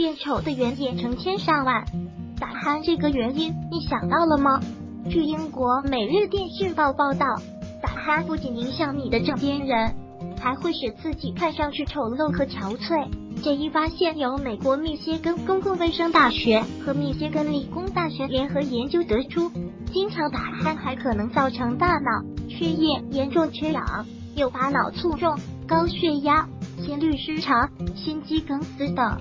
变丑的原因成千上万。打鼾这个原因你想到了吗？据英国《每日电讯报》报道，打鼾不仅影响你的枕边人，还会使自己看上去丑陋和憔悴。这一发现由美国密歇根公共卫生大学和密歇根理工大学联合研究得出，经常打鼾还可能造成大脑、血液严重缺氧，诱发脑卒中、高血压、心律失常、心肌梗死等。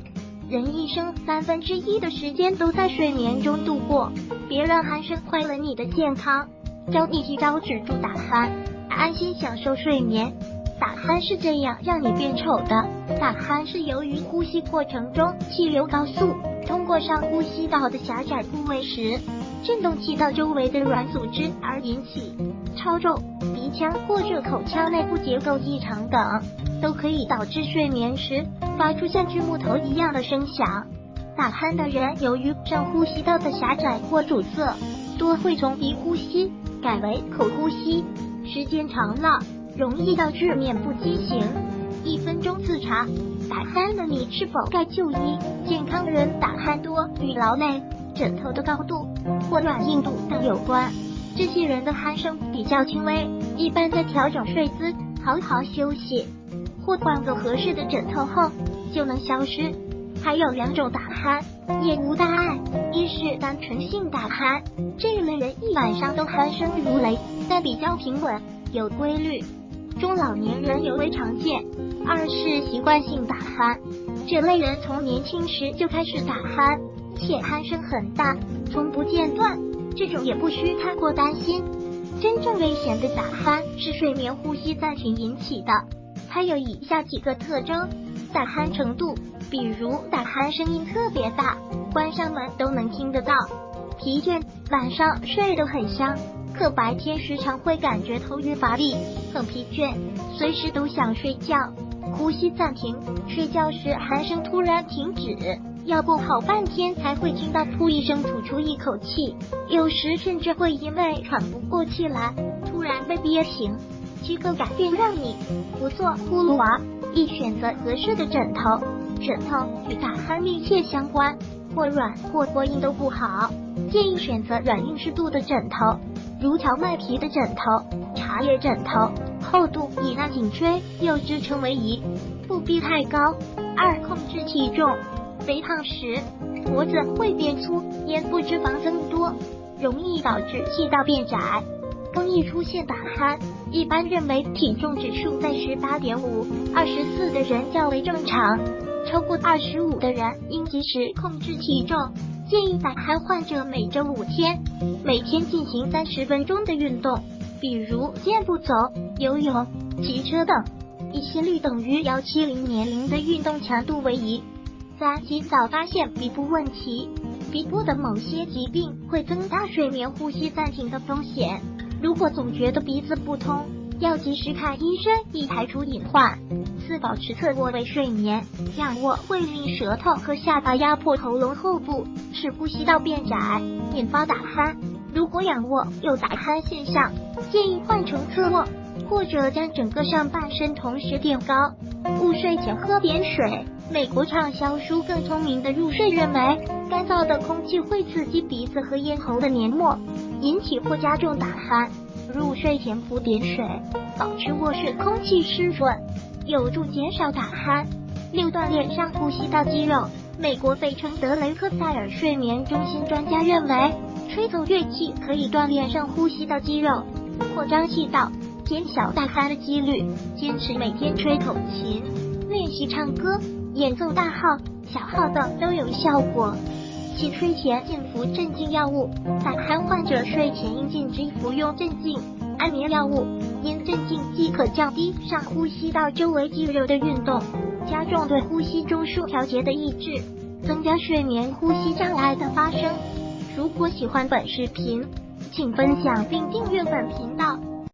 人一生1/3的时间都在睡眠中度过，别让鼾声坏了你的健康。教你几招止住打鼾，安心享受睡眠。打鼾是这样让你变丑的。打鼾是由于呼吸过程中气流高速通过上呼吸道的狭窄部位时，震动气道周围的软组织而引起。超重、鼻腔或者口腔内部结构异常等，都可以导致睡眠时发出像锯木头一样的声响。打鼾的人由于上呼吸道的狭窄或阻塞，多会从鼻呼吸改为口呼吸，时间长了容易导致面部畸形。1分钟自查，打鼾的你是否该就医？健康人打鼾多与劳累、枕头的高度或软硬度等有关。这些人的鼾声比较轻微，一般在调整睡姿、好好休息或换个合适的枕头后就能消失。还有2种打鼾也无大碍，一是单纯性打鼾，这一类人一晚上都鼾声如雷，但比较平稳有规律，中老年人尤为常见。2是习惯性打鼾，这类人从年轻时就开始打鼾，且鼾声很大，从不间断，这种也不需太过担心。真正危险的打鼾是睡眠呼吸暂停引起的，它有以下几个特征：打鼾程度，比如打鼾声音特别大，关上门都能听得到；疲倦，晚上睡得很香，可白天时常会感觉头晕乏力，很疲倦，随时都想睡觉；呼吸暂停，睡觉时鼾声突然停止，要过好半天才会听到噗一声吐出一口气，有时甚至会因为喘不过气来突然被憋醒。7个改变让你不做呼噜娃。一、选择合适的枕头，枕头与打鼾密切相关，过软或过硬都不好，建议选择软硬适度的枕头，如荞麦皮的枕头、茶叶枕头，厚度以大颈椎又支撑为宜，不必太高。2、控制体重，肥胖时脖子会变粗，咽部脂肪增多，容易导致气道变窄，更易出现打鼾。一般认为体重指数在18.5、24的人较为正常，超过25的人应及时控制体重。建议打鼾患者每周5天，每天进行30分钟的运动，比如健步走、游泳、骑车等，以心率等于170年龄的运动强度为宜。3、及早发现鼻部问题，鼻部的某些疾病会增大睡眠呼吸暂停的风险。如果总觉得鼻子不通，要及时看医生以排除隐患。4、保持侧卧位睡眠，仰卧会令舌头和下巴压迫喉咙后部，使呼吸道变窄，引发打鼾。如果仰卧有打鼾现象，建议换成侧卧，或者将整个上半身同时垫高。勿睡前喝点水。美国畅销书《更聪明的入睡》认为，干燥的空气会刺激鼻子和咽喉的黏膜，引起或加重打鼾。入睡前补点水，保持卧室空气湿润，有助减少打鼾。6、锻炼上呼吸道肌肉。美国费城德雷克塞尔睡眠中心专家认为，吹奏乐器可以锻炼上呼吸道肌肉，扩张气道，减小打鼾的几率。坚持每天吹口琴，练习唱歌、演奏大号、小号等都有效果。7、睡前禁服镇静药物。打鼾患者睡前应禁止服用镇静、安眠药物，因镇静剂可降低上呼吸道周围肌肉的运动，加重对呼吸中枢调节的抑制，增加睡眠呼吸障碍的发生。如果喜欢本视频，请分享并订阅本频道。